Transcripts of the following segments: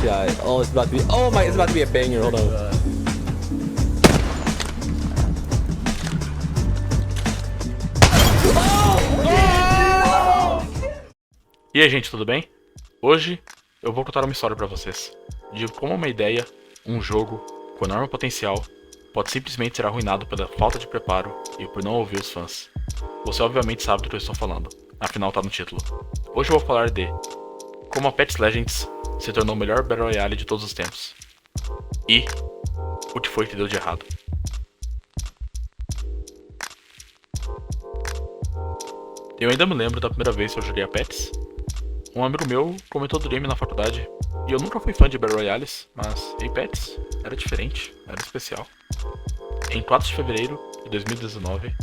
Yeah. Oh, it's about to be. Oh my! It's about to be a banger. Hold on. E aí, gente, tudo bem? Hoje eu vou contar uma história pra vocês de como uma ideia, um jogo com enorme potencial pode simplesmente ser arruinado pela falta de preparo e por não ouvir os fãs. Você obviamente sabe do que eu estou falando, afinal tá no título. Hoje eu vou falar de como Apex Legends se tornou o melhor Battle Royale de todos os tempos e o que foi que deu de errado. Eu ainda me lembro da primeira vez que eu joguei Apex. Um amigo meu comentou do game na faculdade, e eu nunca fui fã de Battle Royales, mas Apex era diferente, era especial. Em 4 de fevereiro de 2019,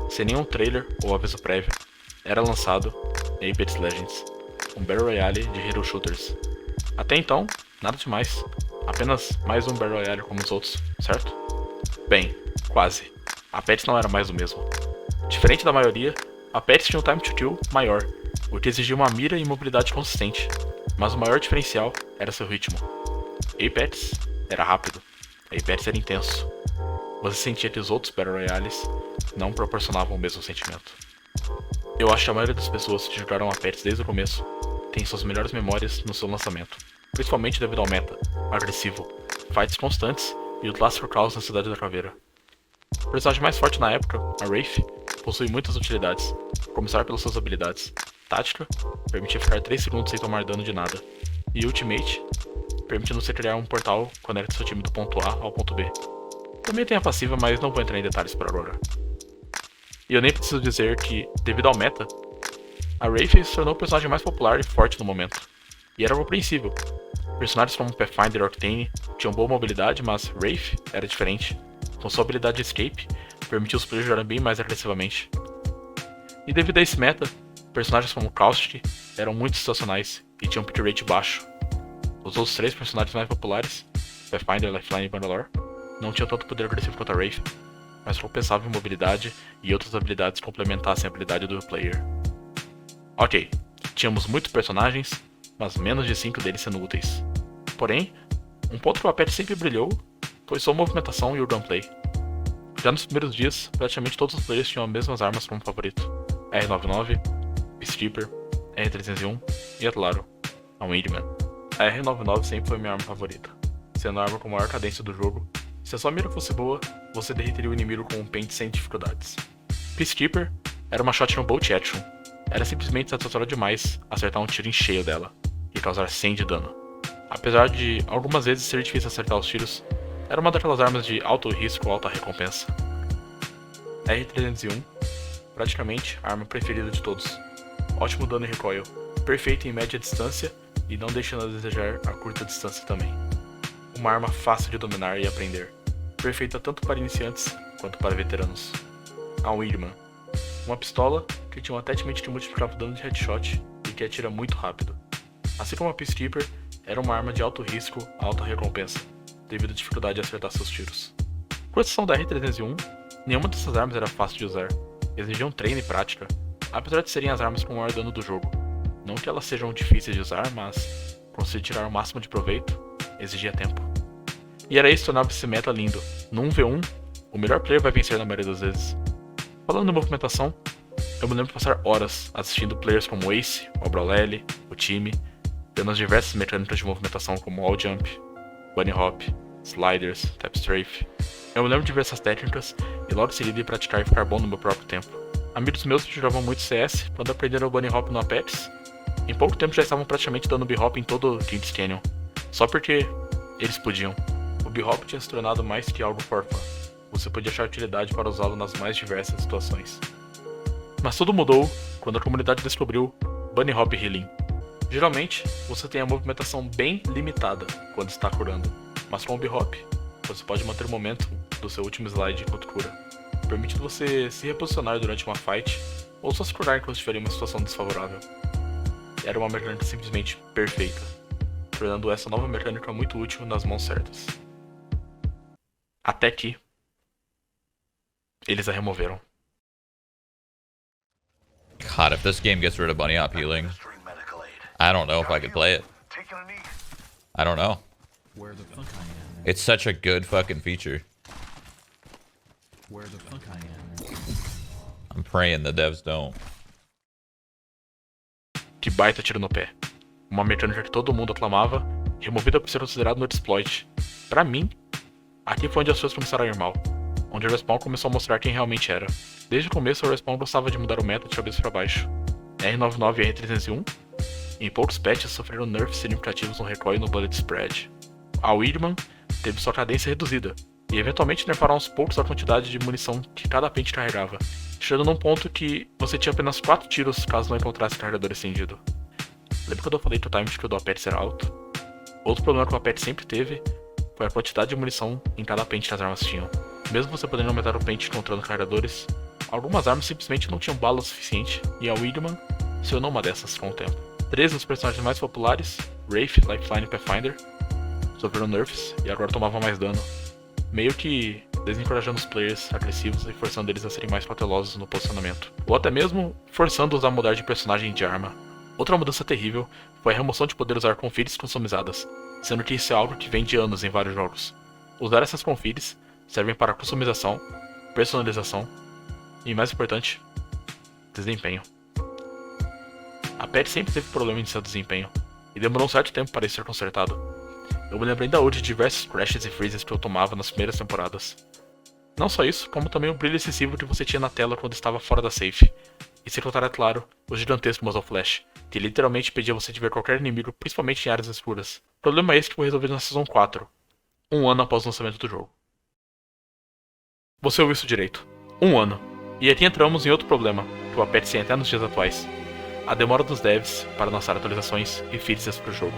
sem nenhum trailer ou aviso prévio, era lançado Apex Legends, um Battle Royale de Hero Shooters. Até então, nada demais, apenas mais um Battle Royale como os outros, certo? Bem, quase. Apex não era mais o mesmo. Diferente da maioria, Apex tinha um time to kill maior, o que exigia uma mira e mobilidade consistente, mas o maior diferencial era seu ritmo. Apex era rápido, Apex era intenso. Você sentia que os outros Battle Royales não proporcionavam o mesmo sentimento. Eu acho que a maioria das pessoas que jogaram Apex desde o começo tem suas melhores memórias no seu lançamento, principalmente devido ao meta, agressivo, fights constantes e o clássico caos na Cidade da Caveira. O personagem mais forte na época, a Wraith, possui muitas utilidades, começar pelas suas habilidades. Tática, permitia ficar 3 segundos sem tomar dano de nada, e Ultimate, permitindo você criar um portal que conecta seu time do ponto A ao ponto B. Também tem a passiva, mas não vou entrar em detalhes por agora. E eu nem preciso dizer que, devido ao meta, a Wraith se tornou o personagem mais popular e forte no momento, e era compreensível. Personagens como Pathfinder e Octane tinham boa mobilidade, mas Wraith era diferente. Com sua habilidade de Escape, permitia os players jogarem bem mais agressivamente. E devido a esse meta, personagens como Caustic eram muito situacionais e tinham pick rate baixo. Os outros 3 personagens mais populares, Pathfinder, Lifeline e Bangalore, não tinham tanto poder agressivo quanto a Wraith, mas compensavam em mobilidade e outras habilidades complementassem a habilidade do player. Ok, tínhamos muitos personagens, mas menos de 5 deles sendo úteis. Porém, um ponto que o Apex sempre brilhou foi sua movimentação e o gunplay. Já nos primeiros dias, praticamente todos os players tinham as mesmas armas como favorito: R99, Peacekeeper, R301 e, é claro, a Wingman. A R99 sempre foi minha arma favorita, sendo a arma com a maior cadência do jogo. Se a sua mira fosse boa, você derreteria o inimigo com um pente sem dificuldades. Peacekeeper era uma shotgun bolt action. Era simplesmente satisfatório demais acertar um tiro em cheio dela e causar 100 de dano. Apesar de algumas vezes ser difícil acertar os tiros, era uma daquelas armas de alto risco, alta recompensa. R301, praticamente a arma preferida de todos. Ótimo dano e recoil, perfeito em média distância e não deixando a desejar a curta distância também. Uma arma fácil de dominar e aprender, perfeita tanto para iniciantes quanto para veteranos. A Wingman, uma pistola que tinha um attachment que multiplicava o dano de headshot e que atira muito rápido. Assim como a Peacekeeper, era uma arma de alto risco, alta recompensa, devido à dificuldade de acertar seus tiros. Com exceção da R301, nenhuma dessas armas era fácil de usar, exigiam treino e prática, apesar de serem as armas com o maior dano do jogo. Não que elas sejam difíceis de usar, mas conseguir tirar o máximo de proveito exigia tempo. E era isso que tornava esse meta lindo. No 1v1, o melhor player vai vencer na maioria das vezes. Falando de movimentação, eu me lembro de passar horas assistindo players como Ace, o Brawlelli, o time, vendo as diversas mecânicas de movimentação como wall jump, bunny hop, sliders, tap strafe. Eu me lembro de ver essas técnicas e logo em seguida ir praticar e ficar bom no meu próprio tempo. Amigos meus que jogavam muito CS, quando aprenderam o bunny hop no Apex, em pouco tempo já estavam praticamente dando b-hop em todo o Kings Canyon, só porque eles podiam. O b-hop tinha se tornado mais que algo for fun. Você podia achar utilidade para usá-lo nas mais diversas situações. Mas tudo mudou quando a comunidade descobriu bunny hop healing. Geralmente, você tem a movimentação bem limitada quando está curando, mas com o b-hop, você pode manter o momento do seu último slide enquanto cura, permitindo você se reposicionar durante uma fight ou só se curar enquanto estiver em uma situação desfavorável. Era uma mecânica simplesmente perfeita, tornando essa nova mecânica muito útil nas mãos certas. Até que eles a removeram. God, if this game gets rid of bunny hop healing, I don't know if I could play it. I don't know. It's such a good fucking feature. I'm praying the devs don't. Que baita tiro no pé. Uma mecânica que todo mundo aclamava, removida por ser considerado no exploit. Pra mim, aqui foi onde as coisas começaram a ir mal. Onde o Respawn começou a mostrar quem realmente era. Desde o começo, o Respawn gostava de mudar o meta de cabeça pra baixo. R99 e R301, em poucos patches, sofreram nerfs significativos no recoil e no bullet spread. A Weedman teve sua cadência reduzida, e eventualmente nerfaram aos poucos a quantidade de munição que cada pente carregava, chegando num ponto que você tinha apenas 4 tiros caso não encontrasse carregador estendido. Lembra quando eu falei que o time de kill do Apex era alto? Outro problema que o Apex sempre teve foi a quantidade de munição em cada pente que as armas tinham. Mesmo você podendo aumentar o pente encontrando carregadores, algumas armas simplesmente não tinham bala o suficiente, e a Weedman se tornou uma dessas com o tempo. 3 dos personagens mais populares, Wraith, Lifeline e Pathfinder, sofreram nerfs e agora tomavam mais dano, meio que desencorajando os players agressivos e forçando eles a serem mais cautelosos no posicionamento, ou até mesmo forçando-os a mudar de personagem e de arma. Outra mudança terrível foi a remoção de poder usar confires customizadas, sendo que isso é algo que vem de anos em vários jogos. Usar essas confires servem para customização, personalização e, mais importante, desempenho. A patch sempre teve problema em seu desempenho, e demorou um certo tempo para isso ser consertado. Eu me lembro ainda hoje de diversos crashes e freezes que eu tomava nas primeiras temporadas. Não só isso, como também o brilho excessivo que você tinha na tela quando estava fora da safe. E sem contar, é claro, o gigantesco muzzle flash, que literalmente impedia você de ver qualquer inimigo, principalmente em áreas escuras. Problema esse que foi resolvido na Season 4, um ano após o lançamento do jogo. Você ouviu isso direito. 1 ano. E aqui entramos em outro problema, que o Apex tem até nos dias atuais. A demora dos devs para lançar atualizações e fixes para o jogo.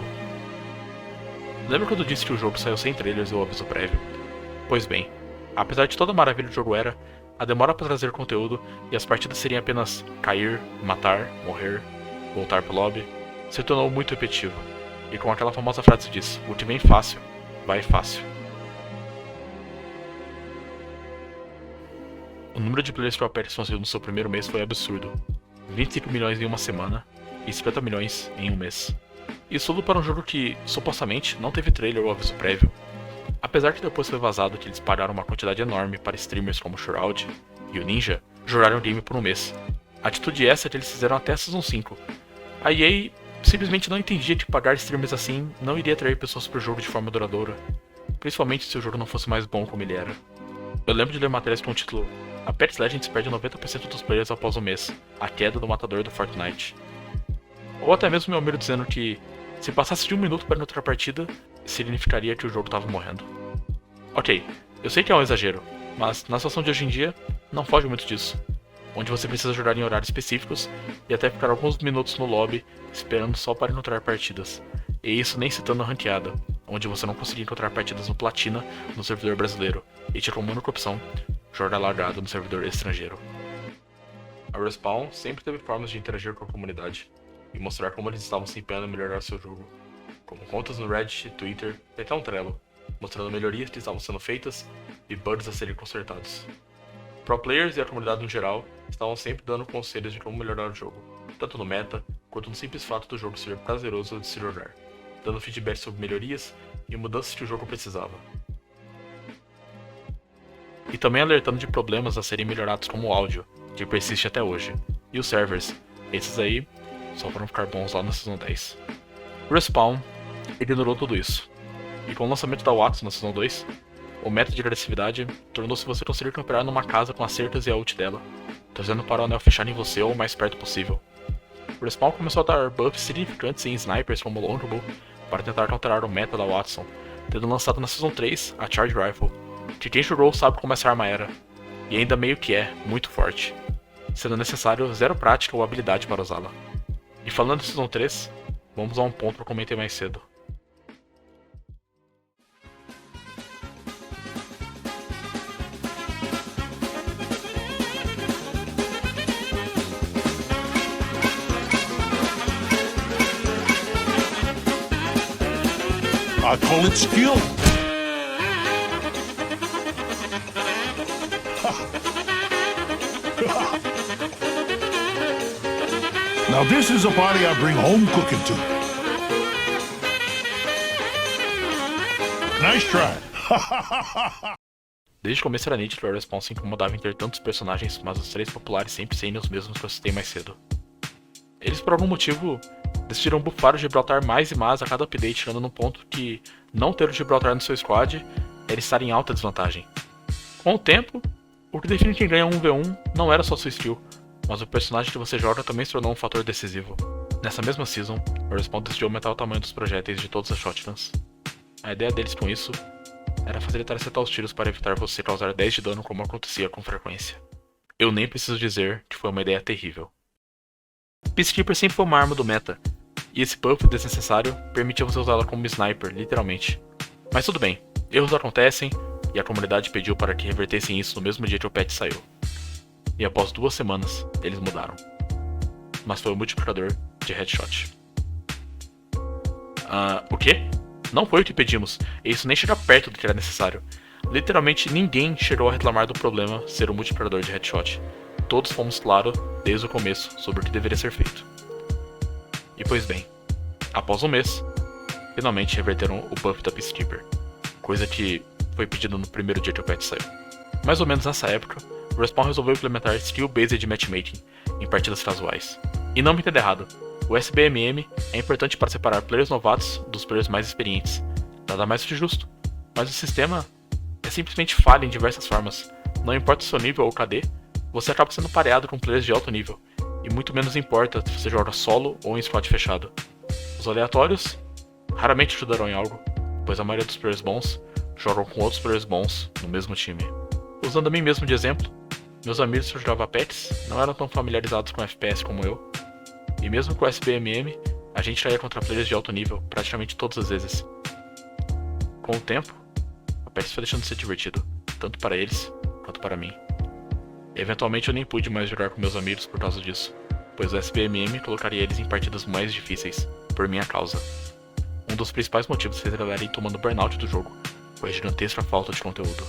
Lembra quando eu disse que o jogo saiu sem trailers ou aviso prévio? Pois bem, apesar de toda a maravilha do jogo era, a demora para trazer conteúdo e as partidas seriam apenas cair, matar, morrer, voltar pro lobby, se tornou muito repetitivo. E com aquela famosa frase diz, o que vem fácil, vai fácil. O número de players que o Apex conseguiu no seu primeiro mês foi absurdo. 25 milhões em uma semana e 50 milhões em um mês. Isso tudo para um jogo que, supostamente, não teve trailer ou aviso prévio. Apesar que depois foi vazado que eles pagaram uma quantidade enorme para streamers como o Shroud e o Ninja jogaram o game por um mês. A atitude essa que eles fizeram até a Season 5. A EA simplesmente não entendia que pagar streamers assim não iria atrair pessoas para o jogo de forma duradoura, principalmente se o jogo não fosse mais bom como ele era. Eu lembro de ler matérias com o título Apex Legends perde 90% dos players após um mês, a queda do matador do Fortnite. Ou até mesmo meu amigo dizendo que, se passasse de 1 minuto para outra partida, significaria que o jogo estava morrendo. Ok, eu sei que é um exagero, mas na situação de hoje em dia, não foge muito disso. Onde você precisa jogar em horários específicos e até ficar alguns minutos no lobby esperando só para encontrar partidas. E isso nem citando a ranqueada, onde você não conseguia encontrar partidas no Platina no servidor brasileiro, e tinha como única opção jogar largado no servidor estrangeiro. A Respawn sempre teve formas de interagir com a comunidade e mostrar como eles estavam se empenhando em melhorar seu jogo, como contas no Reddit, Twitter e até um Trello, mostrando melhorias que estavam sendo feitas e bugs a serem consertados. Pro players e a comunidade no geral estavam sempre dando conselhos de como melhorar o jogo, tanto no meta quanto no simples fato do jogo ser prazeroso de se jogar, dando feedback sobre melhorias e mudanças que o jogo precisava. E também alertando de problemas a serem melhorados como o áudio, que persiste até hoje, e os servers, esses aí só foram ficar bons lá na Season 10. Respawn ignorou tudo isso, e com o lançamento da Watts na Season 2, o meta de agressividade tornou-se você conseguir campear numa casa com as cercas e a ult dela, trazendo para o anel fechar em você ou o mais perto possível. O Respawn começou a dar buffs significantes em snipers como o Longbow para tentar counterar o meta da Wattson, tendo lançado na Season 3 a Charge Rifle, que quem jogou sabe como essa arma era, e ainda meio que é muito forte, sendo necessário zero prática ou habilidade para usá-la. E falando de Season 3, vamos a um ponto que eu comentei mais cedo. I call it skill. Now this is a party I bring home cooking to. Nice try. Desde o começo era nítido a Respawn se incomodava em ter tantos personagens, mas os 3 populares sempre serem os mesmos que eu citei mais cedo. Eles por algum motivo decidiram buffar o Gibraltar mais e mais a cada update, chegando num ponto que não ter o Gibraltar no seu squad era estar em alta desvantagem. Com o tempo, o que define quem ganha um 1v1 não era só sua skill, mas o personagem que você joga também se tornou um fator decisivo. Nessa mesma season, a Respawn decidiu aumentar o tamanho dos projéteis de todas as shotguns. A ideia deles com isso era facilitar acertar os tiros para evitar você causar 10 de dano como acontecia com frequência. Eu nem preciso dizer que foi uma ideia terrível. Peacekeeper sempre foi uma arma do meta, e esse buff desnecessário permitia você usá-la como sniper, literalmente. Mas tudo bem, erros acontecem, e a comunidade pediu para que revertessem isso no mesmo dia que o patch saiu. E após 2 semanas, eles mudaram. Mas foi o multiplicador de headshot. O quê? Não foi o que pedimos, e isso nem chega perto do que era necessário. Literalmente ninguém chegou a reclamar do problema ser o multiplicador de headshot. Todos fomos claros, desde o começo, sobre o que deveria ser feito. E pois bem, após um mês, finalmente reverteram o buff da Peacekeeper, coisa que foi pedida no primeiro dia que o patch saiu. Mais ou menos nessa época, o Respawn resolveu implementar skill-based matchmaking em partidas casuais. E não me entenda errado, o SBMM é importante para separar players novatos dos players mais experientes, nada mais que justo, mas o sistema é simplesmente falha em diversas formas. Não importa o seu nível ou KD, você acaba sendo pareado com players de alto nível, e muito menos importa se você joga solo ou em squad fechado. Os aleatórios raramente ajudarão em algo, pois a maioria dos players bons jogam com outros players bons no mesmo time. Usando a mim mesmo de exemplo, meus amigos que jogavam Apex não eram tão familiarizados com FPS como eu, e mesmo com o SBMM, a gente caía contra players de alto nível praticamente todas as vezes. Com o tempo, a Apex foi deixando de ser divertido, tanto para eles quanto para mim. Eventualmente eu nem pude mais jogar com meus amigos por causa disso, pois o SBMM colocaria eles em partidas mais difíceis, por minha causa. Um dos principais motivos fez eles irem tomando burnout do jogo foi a gigantesca falta de conteúdo.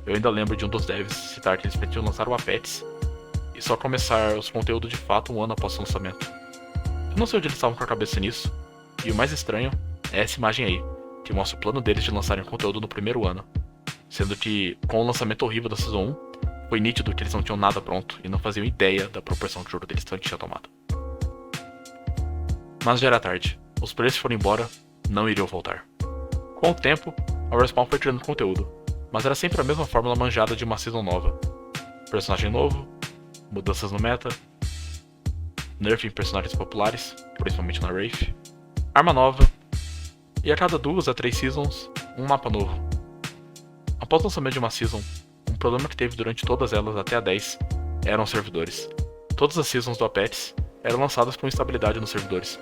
Eu ainda lembro de um dos devs citar que eles pretendiam lançar o Apex e só começar os conteúdos de fato um ano após o lançamento. Eu não sei onde eles estavam com a cabeça nisso, e o mais estranho é essa imagem aí, que mostra o plano deles de lançarem conteúdo no primeiro ano, sendo que com o lançamento horrível da Season 1, foi nítido que eles não tinham nada pronto e não faziam ideia da proporção que o jogo deles tinha tomado. Mas já era tarde, os players que foram embora não iriam voltar. Com o tempo, a Respawn foi criando conteúdo, mas era sempre a mesma fórmula manjada de uma season nova. Personagem novo, mudanças no meta, nerf em personagens populares, principalmente na Wraith, arma nova, e a cada 2 a 3 seasons, um mapa novo. Após o lançamento de uma season, um problema que teve durante todas elas até a 10 eram os servidores. Todas as seasons do Apex eram lançadas com instabilidade nos servidores.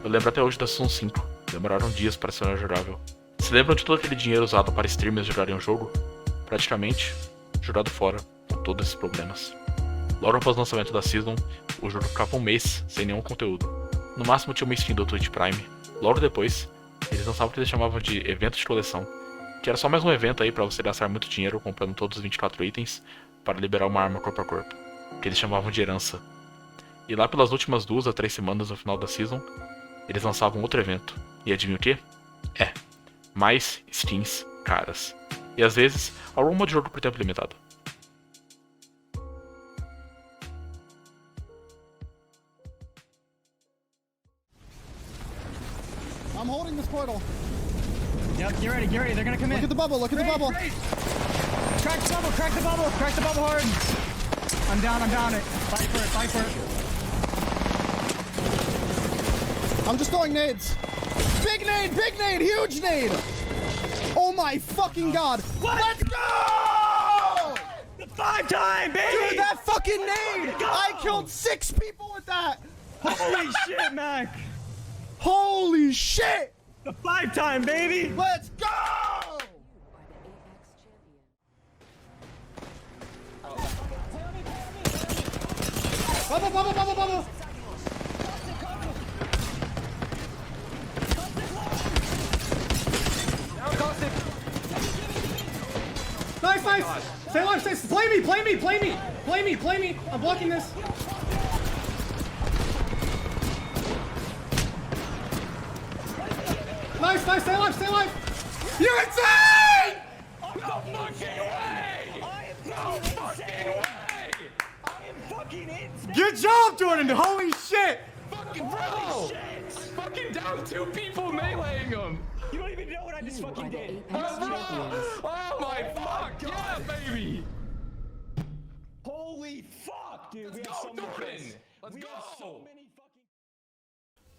Eu lembro até hoje da Season 5, demoraram dias para ser jogável. Se lembram de todo aquele dinheiro usado para streamers jogarem o jogo? Praticamente, jogado fora, com todos esses problemas. Logo após o lançamento da Season, o jogo ficava um mês sem nenhum conteúdo. No máximo tinha uma skin do Twitch Prime. Logo depois, eles lançavam o que eles chamavam de evento de coleção, que era só mais um evento aí para você gastar muito dinheiro comprando todos os 24 itens para liberar uma arma corpo a corpo, que eles chamavam de herança. E lá pelas últimas 2 a 3 semanas no final da Season, eles lançavam outro evento. E adivinha o quê? Mais skins caras. E às vezes, algum modo de jogo por tempo limitado. I'm holding this portal. Yep, get ready, they're gonna come in. Look at the bubble, look at the bubble. Crack the bubble hard. I'm down it. Fight for it. I'm just throwing nades. Big nade, huge nade. Oh my fucking god. What? Let's go! The 5-time, baby! Dude, that fucking nade! I killed 6 people with that! Holy shit, Mac! Holy shit! The 5-time, baby! Let's go! Bubble! Nice! Stay alive, play me! I'm blocking this. Nice, stay alive! You're insane! No fucking way! No fucking way! Good job, Jordan! Holy shit! Fucking bro! Fucking down 2 people meleeing him! You don't even know what I just fucking did. Oh my fuck! Yeah, baby! Holy fuck, dude. We have so many kills. Let's We have so go! many fucking...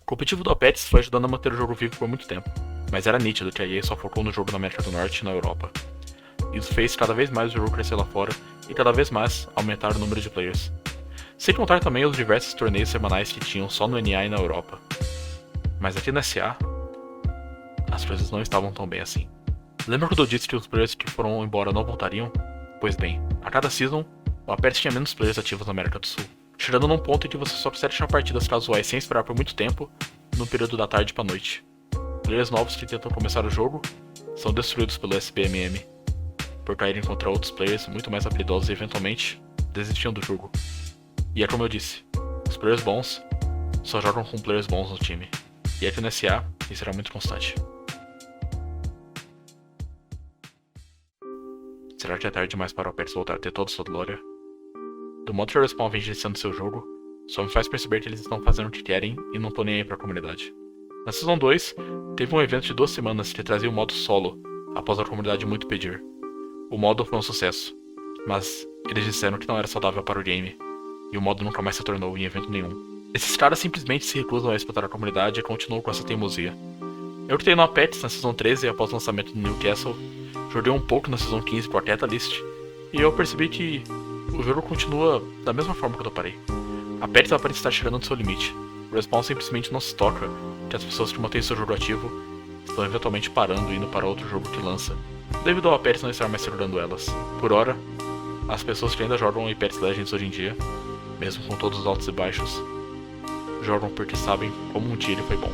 O competitivo do Apex foi ajudando a manter o jogo vivo por muito tempo, mas era nítido que a EA só focou no jogo na América do Norte e na Europa. Isso fez cada vez mais o jogo crescer lá fora e cada vez mais aumentar o número de players. Sem contar também os diversos torneios semanais que tinham só no NA e na Europa. Mas aqui no SA, as coisas não estavam tão bem assim. Lembra quando eu disse que os players que foram embora não voltariam? Pois bem, a cada season, o Apex tinha menos players ativos na América do Sul, chegando num ponto em que você só precisa deixar partidas casuais sem esperar por muito tempo, no período da tarde pra noite. Players novos que tentam começar o jogo são destruídos pelo SBMM, por caírem contra outros players muito mais habilidosos e eventualmente desistiam do jogo. E é como eu disse, os players bons só jogam com players bons no time, e aqui no SA isso era muito constante. Será que é tarde demais para o Apex voltar a ter toda sua glória? Do modo que o Respawn vem gerenciando seu jogo, só me faz perceber que eles estão fazendo o que querem e não estão nem aí pra comunidade. Na Season 2, teve um evento de 2 semanas que trazia o modo solo, após a comunidade muito pedir. O modo foi um sucesso, mas eles disseram que não era saudável para o game, e o modo nunca mais se tornou em evento nenhum. Esses caras simplesmente se recusam a escutar a comunidade e continuam com essa teimosia. Eu que tenho no Apex na Season 13 após o lançamento do Newcastle, joguei um pouco na Season 15 por Catalyst, e eu percebi que o jogo continua da mesma forma que eu parei. A Apex aparece estar chegando no seu limite. O Respawn simplesmente não se toca que as pessoas que mantêm seu jogo ativo estão eventualmente parando e indo para outro jogo que lança, devido ao Apex não estar mais segurando elas. Por ora, as pessoas que ainda jogam Apex Legends hoje em dia, mesmo com todos os altos e baixos, jogam porque sabem como um dia ele foi bom.